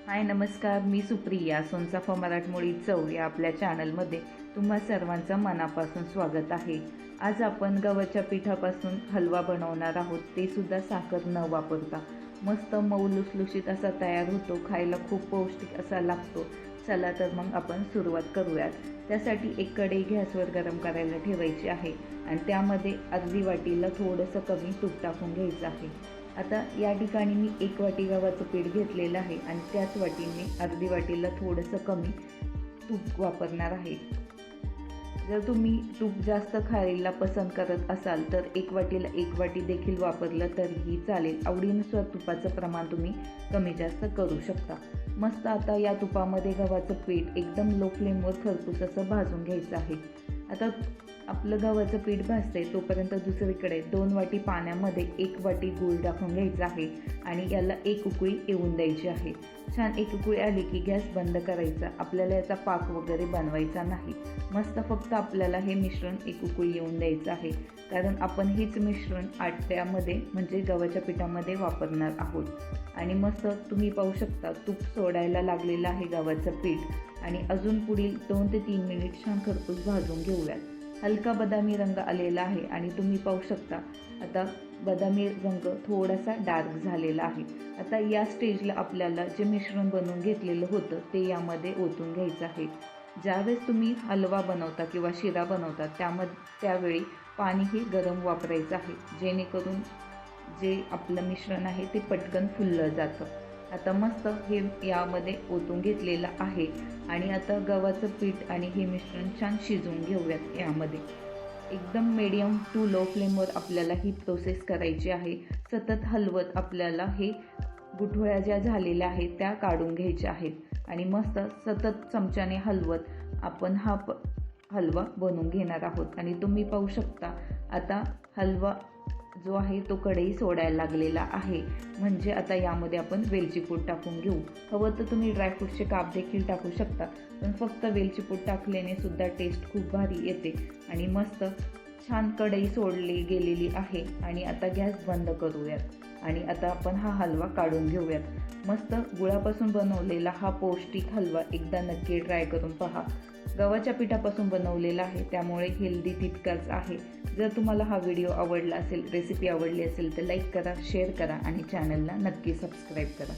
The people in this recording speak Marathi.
हाय नमस्कार, मी सुप्रिया. सोनचाफा मराठमोळी चव या आपल्या चॅनलमध्ये तुम्हा सर्वांचं मनापासून स्वागत आहे. आज आपण गव्हाच्या पिठापासून हलवा बनवणार आहोत, ते सुद्धा साखर न वापरता. मस्त मऊ लुसलुशीत असा तयार होतो, खायला खूप पौष्टिक असा लागतो. चला तर मग आपण सुरुवात करूयात. त्यासाठी एक कढई गॅसवर गरम करायला ठेवायची आहे आणि त्यामध्ये अर्धी वाटीला थोडंसं कमी तूप टाकून घ्यायचं आहे. आता या ठिकाणी मी 1 वाटी गव्हाचं पीठ घेतलेलं आहे आणि त्याच वाटीने अर्धी वाटीला थोडंसं कमी तूप वापरणार आहे. जर तुम्ही तूप जास्त खायला पसंत करत असाल तर 1 वाटीला 1 वाटी देखील वापरलं तरीही चालेल. आवडीनुसार तुपाचं प्रमाण तुम्ही कमी जास्त करू शकता. मस्त आता या तुपामध्ये गव्हाचं पीठ एकदम लो फ्लेमवर खरपूस असं भाजून घ्यायचं आहे. आता आपलं गव्हाचं पीठ भाजते तोपर्यंत दुसरीकडे 2 वाटी पाण्यामध्ये 1 वाटी गूळ टाकून घ्यायचा आहे आणि याला 1 उकळी येऊन द्यायची आहे. छान 1 उकळी आली की गॅस बंद करायचा. आपल्याला याचा पाक वगैरे बनवायचा नाही. मस्त फक्त आपल्याला हे मिश्रण 1 उकळी येऊन द्यायचं आहे, कारण आपण हेच मिश्रण आट्यामध्ये म्हणजे गव्हाच्या पिठामध्ये वापरणार आहोत. आणि मस्त तुम्ही पाहू शकता तूप सोडायला लागलेलं आहे गव्हाचं पीठ आणि अजून पुढील 2 ते 3 मिनिट छान खरपूस भाजून घेऊयात. हलका बदामी रंग आलेला आहे आणि तुम्ही पाहू शकता आता बदामी रंग थोडासा डार्क झालेला आहे. आता या स्टेजला आपल्याला जे मिश्रण बनवून घेतलेलं होतं ते यामध्ये ओतून घ्यायचं आहे. ज्यावेळेस तुम्ही हलवा बनवता किंवा शिरा बनवता त्यावेळी पाणीही गरम वापरायचं आहे, जेणेकरून जे आपलं मिश्रण आहे ते पटकन फुललं जातं. आता मस्त हे यामध्ये ओतून घेतलेलं आहे आणि आता गव्हाचं पीठ आणि हे मिश्रण छान शिजवून घेऊयात. यामध्ये एकदम मीडियम टू लो फ्लेमवर आपल्याला ही प्रोसेस करायची आहे. सतत हलवत आपल्याला हे गुठळ्या ज्या झालेल्या आहेत त्या काढून घ्यायच्या आहेत आणि मस्त सतत चमच्याने हलवत आपण हा हलवा बनवून घेणार आहोत. आणि तुम्ही पाहू शकता आता हलवा जो आहे तो कढई सोडायला लागलेला आहे. म्हणजे आता यामध्ये आपण वेलची पूड टाकून घेऊ. हवं तर तुम्ही ड्रायफ्रूटचे काप देखील टाकू शकता, पण फक्त वेलची पूड टाकल्याने सुद्धा टेस्ट खूप भारी येते. आणि मस्त छान कढई सोडली गेलेली आहे आणि आता गॅस बंद करूयात आणि आता आपण हा हलवा काढून घेऊयात. मस्त गुळापासून बनवलेला हा पौष्टिक हलवा एकदा नक्की ट्राय करून पहा. गव्हाच्या पिठापासून बनवलेला आहे त्यामुळे हेल्दी तितकाच आहे. जर तुम्हाला हा व्हिडिओ आवडला असेल, रेसिपी आवडली असेल तर लाईक करा, शेअर करा आणि चॅनलला नक्की सबस्क्राईब करा.